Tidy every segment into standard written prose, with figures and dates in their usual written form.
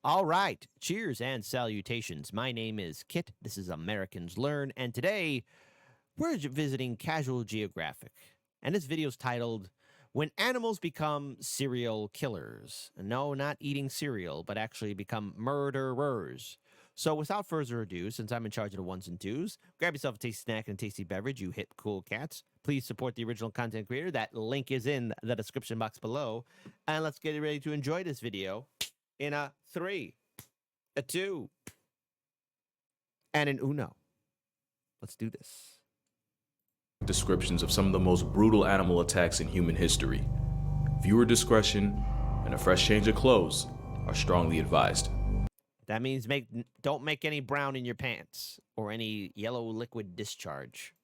All right. Cheers and salutations. My name is Kit. This is Americans Learn. And today we're visiting Casual Geographic. And this video is titled When Animals Become Serial Killers. No, not eating cereal, but actually become murderers. So without further ado, since I'm in charge of the ones and twos, grab yourself a tasty snack and a tasty beverage, you hip cool cats. Please support the original content creator. That link is in the description box below. And let's get ready to enjoy this video in a 3, a 2, and an uno. Let's do this. Descriptions of some of the most brutal animal attacks in human history. Viewer discretion and a fresh change of clothes are strongly advised. That means don't make any brown in your pants or any yellow liquid discharge.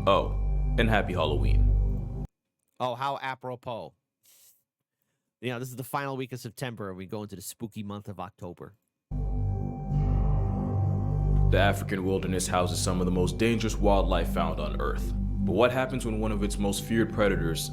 Oh, and happy Halloween. Oh, how apropos. You know, this is the final week of September, and we go into the spooky month of October. The African wilderness houses some of the most dangerous wildlife found on Earth. But what happens when one of its most feared predators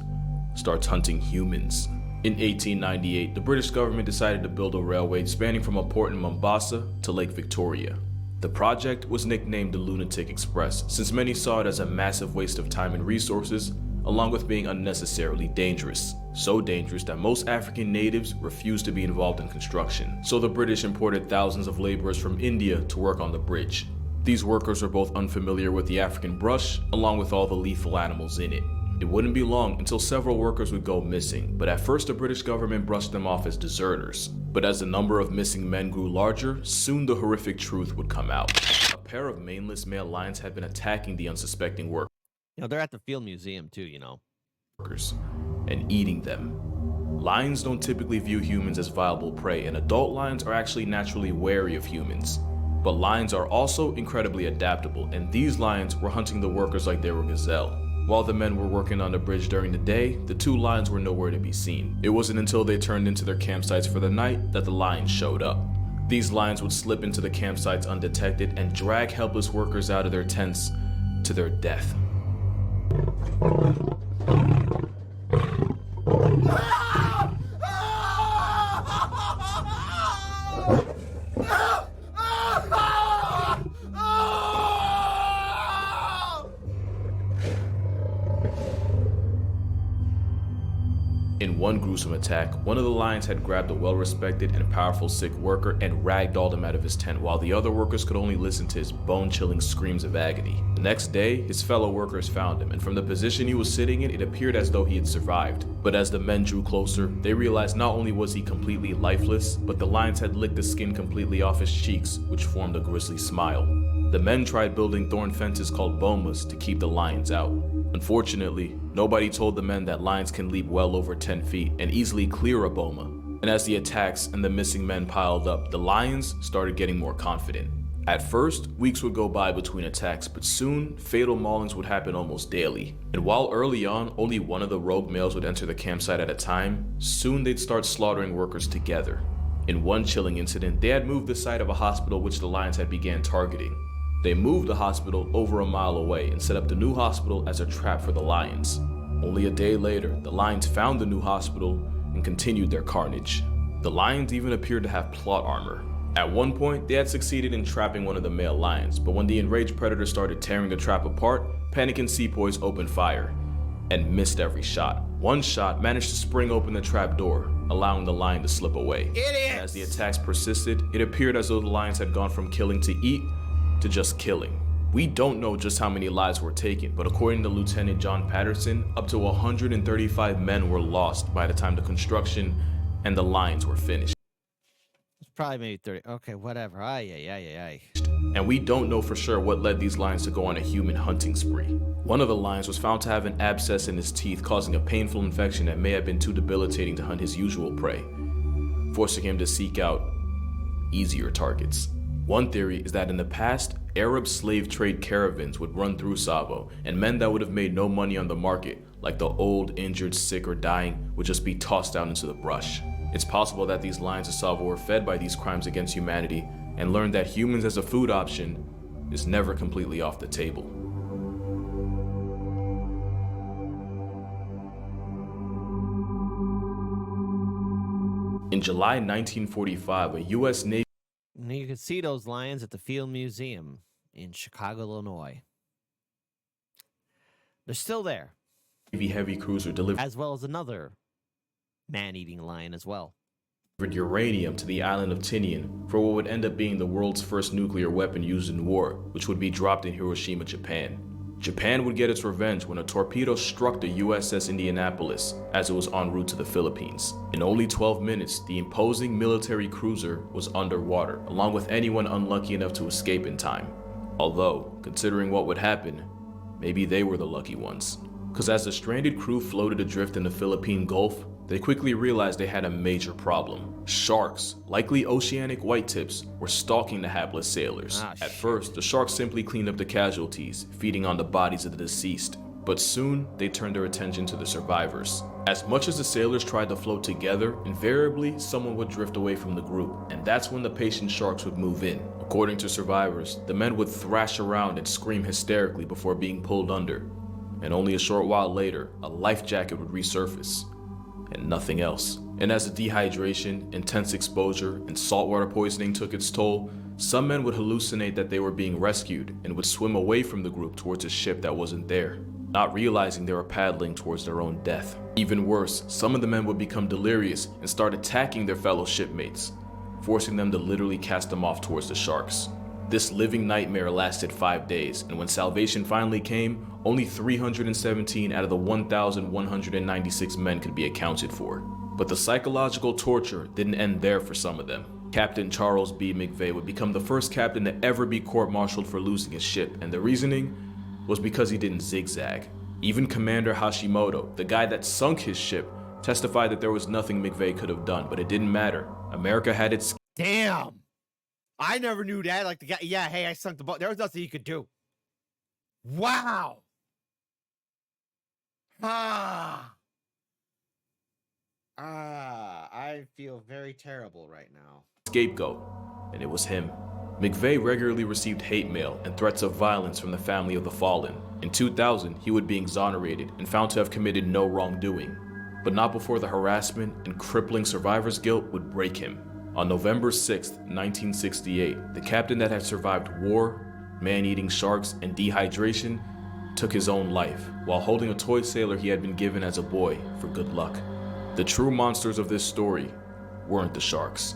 starts hunting humans? In 1898, the British government decided to build a railway spanning from a port in Mombasa to Lake Victoria. The project was nicknamed the Lunatic Express, since many saw it as a massive waste of time and resources, along with being unnecessarily dangerous. So dangerous that most African natives refused to be involved in construction. So the British imported thousands of laborers from India to work on the bridge. These workers were both unfamiliar with the African brush, along with all the lethal animals in it. It wouldn't be long until several workers would go missing, but at first the British government brushed them off as deserters. But as the number of missing men grew larger, soon the horrific truth would come out. A pair of maneless male lions had been attacking the unsuspecting workers. You know, they're at the Field Museum too, you know. And eating them. Lions don't typically view humans as viable prey, and adult lions are actually naturally wary of humans. But lions are also incredibly adaptable, and these lions were hunting the workers like they were gazelle. While the men were working on the bridge during the day, the two lions were nowhere to be seen. It wasn't until they turned into their campsites for the night that the lions showed up. These lions would slip into the campsites undetected and drag helpless workers out of their tents to their death. In one gruesome attack, one of the lions had grabbed a well-respected and powerful sick worker and ragdolled him out of his tent, while the other workers could only listen to his bone-chilling screams of agony. The next day, his fellow workers found him, and from the position he was sitting in, it appeared as though he had survived. But as the men drew closer, they realized not only was he completely lifeless, but the lions had licked the skin completely off his cheeks, which formed a grisly smile. The men tried building thorn fences called bomas to keep the lions out. Unfortunately, nobody told the men that lions can leap well over 10 feet and easily clear a boma. And as the attacks and the missing men piled up, the lions started getting more confident. At first, weeks would go by between attacks, but soon, fatal maulings would happen almost daily. And while early on, only one of the rogue males would enter the campsite at a time, soon they'd start slaughtering workers together. In one chilling incident, they had moved the site of a hospital which the lions had began targeting. They moved the hospital over a mile away and set up the new hospital as a trap for the lions. Only a day later, the lions found the new hospital and continued their carnage. The lions even appeared to have plot armor. At one point, they had succeeded in trapping one of the male lions, but when the enraged predator started tearing the trap apart, panicking sepoys opened fire and missed every shot. One shot managed to spring open the trap door, allowing the lion to slip away. And as the attacks persisted, it appeared as though the lions had gone from killing to eat to just killing. We don't know just how many lives were taken, but according to Lieutenant John Patterson, up to 135 men were lost by the time the construction and the lions were finished. It's probably maybe 30. Okay, whatever. Aye. And we don't know for sure what led these lions to go on a human hunting spree. One of the lions was found to have an abscess in his teeth, causing a painful infection that may have been too debilitating to hunt his usual prey, forcing him to seek out easier targets. One theory is that in the past, Arab slave trade caravans would run through Tsavo, and men that would have made no money on the market, like the old, injured, sick, or dying, would just be tossed out into the brush. It's possible that these lions of Tsavo were fed by these crimes against humanity and learned that humans as a food option is never completely off the table. In July 1945, a U.S. Navy And you can see those lions at the Field Museum in Chicago, Illinois. They're still there, heavy cruiser delivered as well as another man-eating lion as well. uranium to the island of Tinian for what would end up being the world's first nuclear weapon used in war, which would be dropped in Hiroshima, Japan. Japan would get its revenge when a torpedo struck the USS Indianapolis as it was en route to the Philippines. In only 12 minutes, the imposing military cruiser was underwater, along with anyone unlucky enough to escape in time. Although, considering what would happen, maybe they were the lucky ones. Because as the stranded crew floated adrift in the Philippine Gulf, they quickly realized they had a major problem. Sharks, likely oceanic whitetips, were stalking the hapless sailors. At first, the sharks simply cleaned up the casualties, feeding on the bodies of the deceased. But soon, they turned their attention to the survivors. As much as the sailors tried to float together, invariably, someone would drift away from the group, and that's when the patient sharks would move in. According to survivors, the men would thrash around and scream hysterically before being pulled under. And only a short while later, a life jacket would resurface. And nothing else. And as the dehydration, intense exposure, and saltwater poisoning took its toll, some men would hallucinate that they were being rescued and would swim away from the group towards a ship that wasn't there, not realizing they were paddling towards their own death. Even worse, some of the men would become delirious and start attacking their fellow shipmates, forcing them to literally cast them off towards the sharks. This living nightmare lasted 5 days, and when salvation finally came, only 317 out of the 1,196 men could be accounted for. But the psychological torture didn't end there for some of them. Captain Charles B. McVeigh would become the first captain to ever be court-martialed for losing his ship, and the reasoning was because he didn't zigzag. Even Commander Hashimoto, the guy that sunk his ship, testified that there was nothing McVeigh could have done, but it didn't matter. America had its... Damn! I never knew that. Like the guy, yeah, hey, I sunk the boat. There was nothing he could do. Wow! I feel very terrible right now. Scapegoat, and it was him. McVeigh regularly received hate mail and threats of violence from the family of the fallen. In 2000, he would be exonerated and found to have committed no wrongdoing, but not before the harassment and crippling survivor's guilt would break him. On November 6, 1968, the captain that had survived war, man-eating sharks, and dehydration took his own life while holding a toy sailor he had been given as a boy for good luck. The true monsters of this story weren't the sharks.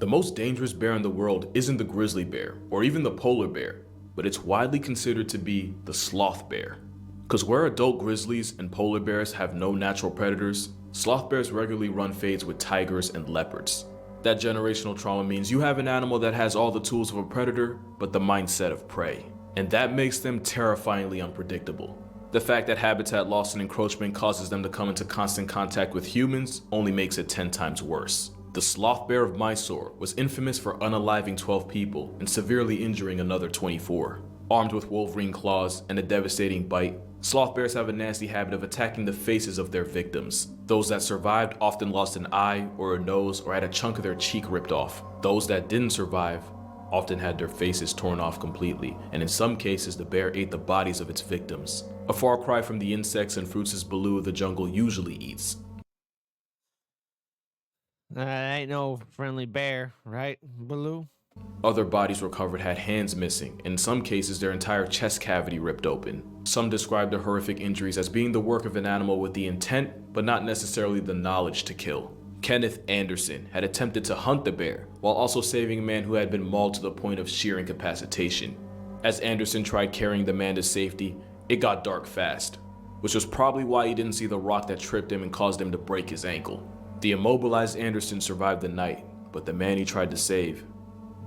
The most dangerous bear in the world isn't the grizzly bear or even the polar bear, but it's widely considered to be the sloth bear. Because where adult grizzlies and polar bears have no natural predators, sloth bears regularly run fades with tigers and leopards. That generational trauma means you have an animal that has all the tools of a predator, but the mindset of prey. And that makes them terrifyingly unpredictable. The fact that habitat loss and encroachment causes them to come into constant contact with humans only makes it 10 times worse. The sloth bear of Mysore was infamous for unaliving 12 people and severely injuring another 24. Armed with wolverine claws and a devastating bite, sloth bears have a nasty habit of attacking the faces of their victims. Those that survived often lost an eye or a nose or had a chunk of their cheek ripped off. Those that didn't survive often had their faces torn off completely, and in some cases the bear ate the bodies of its victims. A far cry from the insects and fruits Baloo of the jungle usually eats. Ain't no friendly bear, right, Baloo? Other bodies recovered had hands missing, and in some cases their entire chest cavity ripped open. Some described the horrific injuries as being the work of an animal with the intent, but not necessarily the knowledge to kill. Kenneth Anderson had attempted to hunt the bear, while also saving a man who had been mauled to the point of sheer incapacitation. As Anderson tried carrying the man to safety, it got dark fast, which was probably why he didn't see the rock that tripped him and caused him to break his ankle. The immobilized Anderson survived the night, but the man he tried to save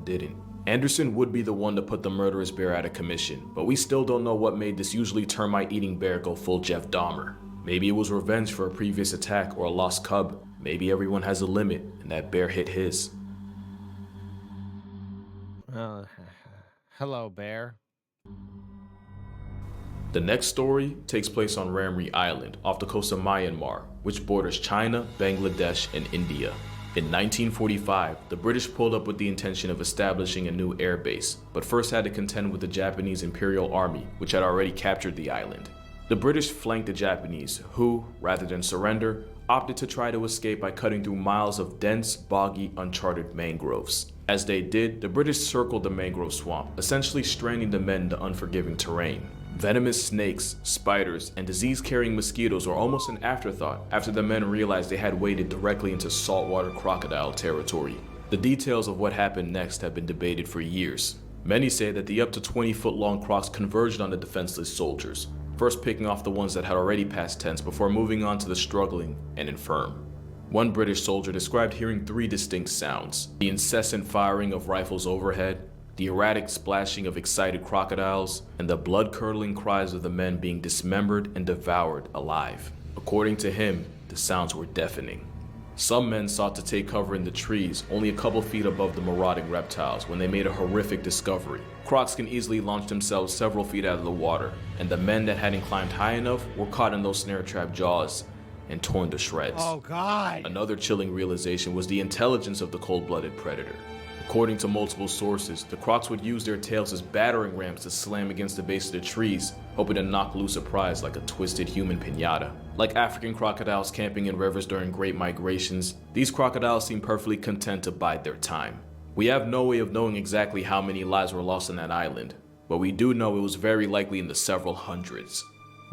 didn't. Anderson would be the one to put the murderous bear out of commission, but we still don't know what made this usually termite-eating bear go full Jeff Dahmer. Maybe it was revenge for a previous attack or a lost cub. Maybe everyone has a limit, and that bear hit his. Hello, bear. The next story takes place on Ramree Island, off the coast of Myanmar, which borders China, Bangladesh, and India. In 1945, the British pulled up with the intention of establishing a new air base, but first had to contend with the Japanese Imperial Army, which had already captured the island. The British flanked the Japanese, who, rather than surrender, opted to try to escape by cutting through miles of dense, boggy, uncharted mangroves. As they did, the British circled the mangrove swamp, essentially stranding the men in the unforgiving terrain. Venomous snakes, spiders, and disease-carrying mosquitoes were almost an afterthought after the men realized they had waded directly into saltwater crocodile territory. The details of what happened next have been debated for years. Many say that the up to 20-foot-long crocs converged on the defenseless soldiers, first picking off the ones that had already passed tense before moving on to the struggling and infirm. One British soldier described hearing 3 distinct sounds: the incessant firing of rifles overhead, the erratic splashing of excited crocodiles, and the blood-curdling cries of the men being dismembered and devoured alive. According to him, the sounds were deafening. Some men sought to take cover in the trees, only a couple feet above the marauding reptiles, when they made a horrific discovery. Crocs can easily launch themselves several feet out of the water, and the men that hadn't climbed high enough were caught in those snare trap jaws and torn to shreds. Oh, God. Another chilling realization was the intelligence of the cold-blooded predator. According to multiple sources, the crocs would use their tails as battering rams to slam against the base of the trees, hoping to knock loose a prize like a twisted human piñata. Like African crocodiles camping in rivers during great migrations, these crocodiles seem perfectly content to bide their time. We have no way of knowing exactly how many lives were lost on that island, but we do know it was very likely in the several hundreds.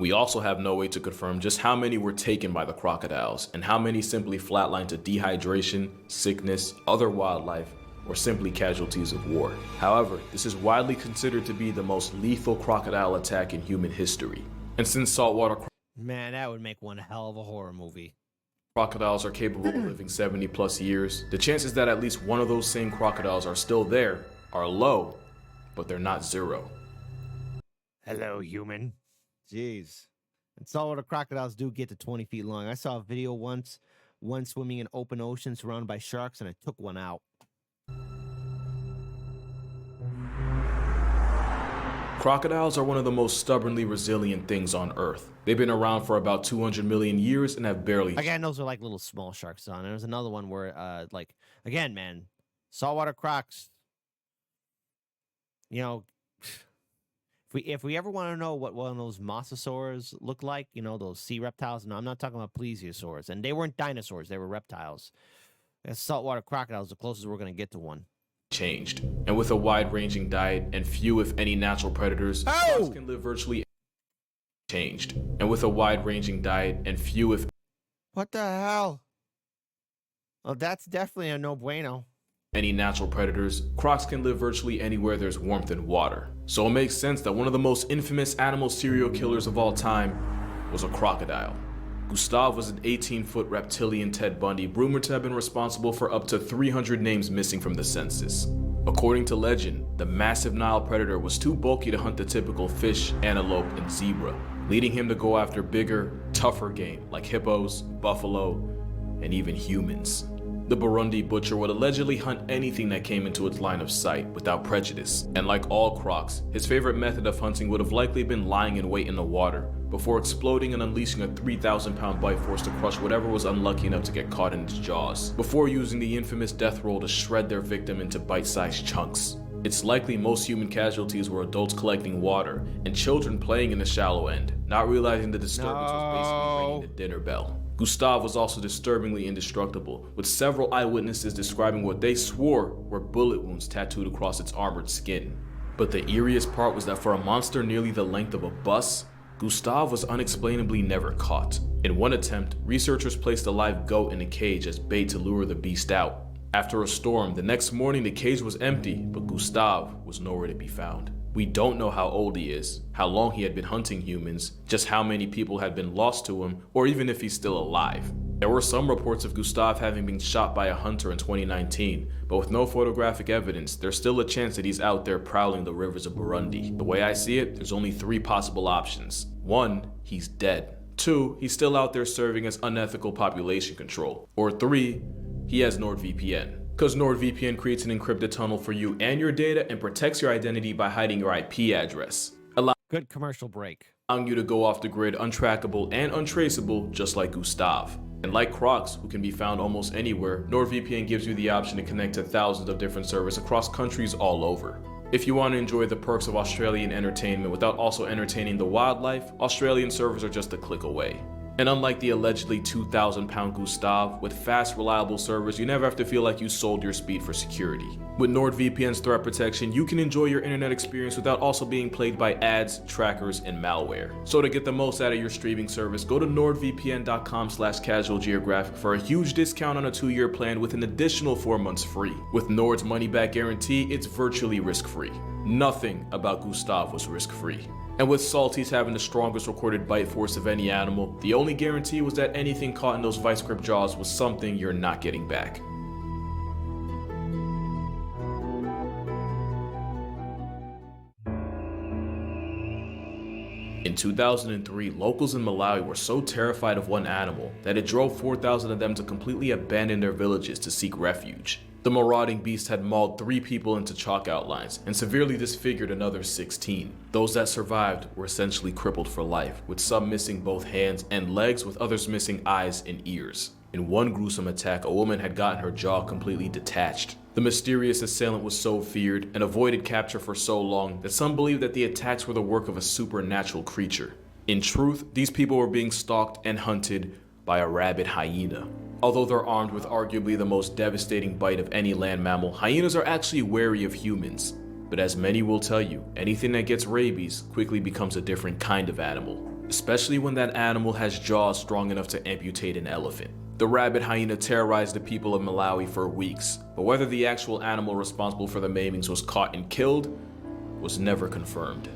We also have no way to confirm just how many were taken by the crocodiles, and how many simply flatlined to dehydration, sickness, other wildlife, or simply casualties of war. However, this is widely considered to be the most lethal crocodile attack in human history. And since saltwater Man, that would make one hell of a horror movie. crocodiles are capable of living 70 plus years, the chances that at least one of those same crocodiles are still there are low, but they're not zero. Hello, human. Jeez. And saltwater crocodiles do get to 20 feet long. I saw a video once, one swimming in open ocean surrounded by sharks, and I took one out. Crocodiles are one of the most stubbornly resilient things on Earth. They've been around for about 200 million years and have barely... Again, those are like little small sharks on. There's another one where, again, man, saltwater crocs, you know, if we ever want to know what one of those mosasaurs look like, you know, those sea reptiles, no, I'm not talking about plesiosaurs. And they weren't dinosaurs, they were reptiles. And saltwater crocodiles, the closest we're going to get to one. Changed. And with a wide-ranging diet and few, if any, natural predators, crocs can live virtually... Changed. And with a wide-ranging diet and few, if... What the hell? Well, that's definitely a no bueno. Any natural predators, crocs can live virtually anywhere there's warmth and water. So it makes sense that one of the most infamous animal serial killers of all time was a crocodile. Gustav was an 18-foot reptilian Ted Bundy, rumored to have been responsible for up to 300 names missing from the census. According to legend, the massive Nile predator was too bulky to hunt the typical fish, antelope, and zebra, leading him to go after bigger, tougher game like hippos, buffalo, and even humans. The Burundi butcher would allegedly hunt anything that came into its line of sight without prejudice, and like all crocs, his favorite method of hunting would have likely been lying in wait in the water before exploding and unleashing a 3,000-pound bite force to crush whatever was unlucky enough to get caught in its jaws, before using the infamous death roll to shred their victim into bite-sized chunks. It's likely most human casualties were adults collecting water and children playing in the shallow end, not realizing the disturbance was basically ringing the dinner bell. Gustav was also disturbingly indestructible, with several eyewitnesses describing what they swore were bullet wounds tattooed across its armored skin. But the eeriest part was that for a monster nearly the length of a bus, Gustav was unexplainably never caught. In one attempt, researchers placed a live goat in a cage as bait to lure the beast out. After a storm, the next morning the cage was empty, but Gustav was nowhere to be found. We don't know how old he is, how long he had been hunting humans, just how many people had been lost to him, or even if he's still alive. There were some reports of Gustav having been shot by a hunter in 2019, but with no photographic evidence, there's still a chance that he's out there prowling the rivers of Burundi. The way I see it, there's only 3 possible options. 1, he's dead. 2, he's still out there serving as unethical population control. Or 3, he has NordVPN. Because NordVPN creates an encrypted tunnel for you and your data and protects your identity by hiding your IP address. Good commercial break. Allowing you to go off the grid untrackable and untraceable just like Gustav. And like Crocs, who can be found almost anywhere, NordVPN gives you the option to connect to thousands of different servers across countries all over. If you want to enjoy the perks of Australian entertainment without also entertaining the wildlife, Australian servers are just a click away. And unlike the allegedly 2,000-pound Gustav, with fast, reliable servers, you never have to feel like you sold your speed for security. With NordVPN's threat protection, you can enjoy your internet experience without also being plagued by ads, trackers, and malware. So to get the most out of your streaming service, go to nordvpn.com/casualgeographic for a huge discount on a 2-year plan with an additional 4 months free. With Nord's money-back guarantee, it's virtually risk-free. Nothing about Gustav was risk-free. And with Salties having the strongest recorded bite force of any animal, the only guarantee was that anything caught in those vice grip jaws was something you're not getting back. In 2003, locals in Malawi were so terrified of one animal that it drove 4,000 of them to completely abandon their villages to seek refuge. The marauding beast had mauled 3 people into chalk outlines and severely disfigured another 16. Those that survived were essentially crippled for life, with some missing both hands and legs, with others missing eyes and ears. In one gruesome attack, a woman had gotten her jaw completely detached. The mysterious assailant was so feared and avoided capture for so long that some believed that the attacks were the work of a supernatural creature. In truth, these people were being stalked and hunted by a rabid hyena. Although they're armed with arguably the most devastating bite of any land mammal, hyenas are actually wary of humans. But as many will tell you, anything that gets rabies quickly becomes a different kind of animal, especially when that animal has jaws strong enough to amputate an elephant. The rabid hyena terrorized the people of Malawi for weeks, but whether the actual animal responsible for the maimings was caught and killed was never confirmed.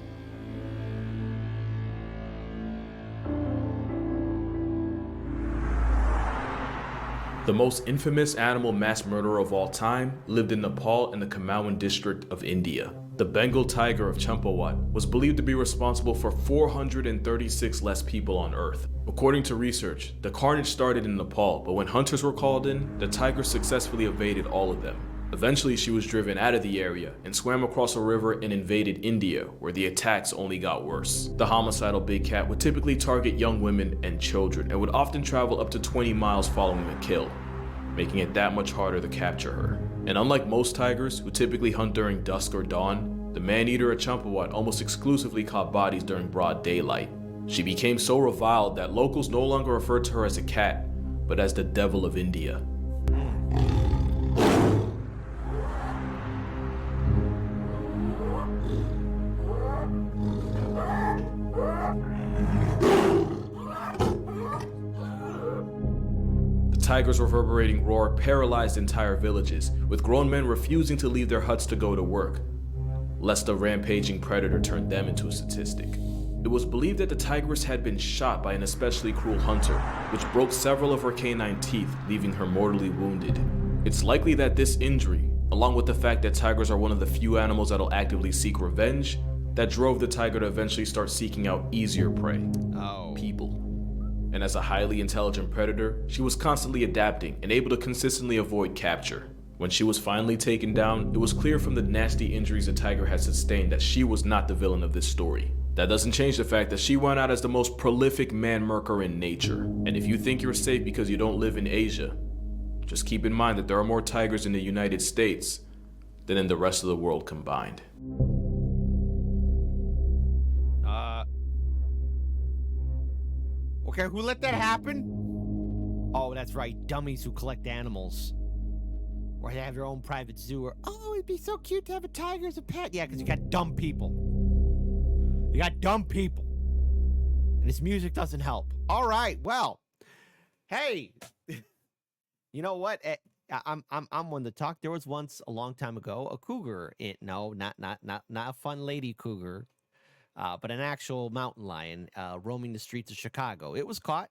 The most infamous animal mass murderer of all time lived in Nepal in the Champawat district of India. The Bengal tiger of Champawat was believed to be responsible for 436 less people on Earth. According to research, the carnage started in Nepal, but when hunters were called in, the tiger successfully evaded all of them. Eventually, she was driven out of the area and swam across a river and invaded India, where the attacks only got worse. The homicidal big cat would typically target young women and children and would often travel up to 20 miles following a kill, making it that much harder to capture her. And unlike most tigers, who typically hunt during dusk or dawn, the man-eater at Champawat almost exclusively caught bodies during broad daylight. She became so reviled that locals no longer referred to her as a cat, but as the Devil of India. Tiger's reverberating roar paralyzed entire villages, with grown men refusing to leave their huts to go to work, lest the rampaging predator turned them into a statistic. It was believed that the tigress had been shot by an especially cruel hunter, which broke several of her canine teeth, leaving her mortally wounded. It's likely that this injury, along with the fact that tigers are one of the few animals that'll actively seek revenge, that drove the tiger to eventually start seeking out easier prey, people. And as a highly intelligent predator, she was constantly adapting and able to consistently avoid capture. When she was finally taken down, it was clear from the nasty injuries the tiger had sustained that she was not the villain of this story. That doesn't change the fact that she went out as the most prolific man-murker in nature. And if you think you're safe because you don't live in Asia, just keep in mind that there are more tigers in the United States than in the rest of the world combined. Okay, who let that happen? Oh, that's right, dummies who collect animals. Or they have their own private zoo, or, oh, it'd be so cute to have a tiger as a pet. Yeah, because you got dumb people. You got dumb people. And this music doesn't help. All right, well, hey, you know what? I'm one to talk. There was once, a long time ago, a cougar. No, not a fun lady cougar. But an actual mountain lion roaming the streets of Chicago. It was caught.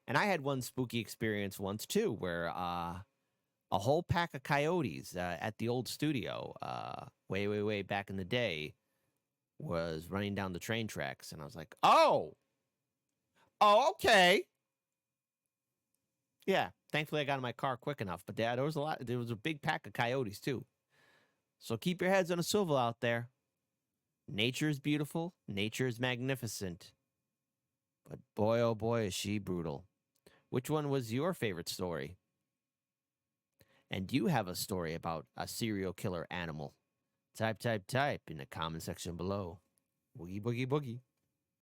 And I had one spooky experience once, too, where a whole pack of coyotes at the old studio, way back in the day, was running down the train tracks. And I was like, oh, okay. Yeah, thankfully I got in my car quick enough. But there was a big pack of coyotes, too. So keep your heads on a swivel out there. Nature is beautiful. Nature is magnificent. But boy, oh boy, is she brutal. Which one was your favorite story? And do you have a story about a serial killer animal? Type in the comment section below. Boogie, boogie, boogie.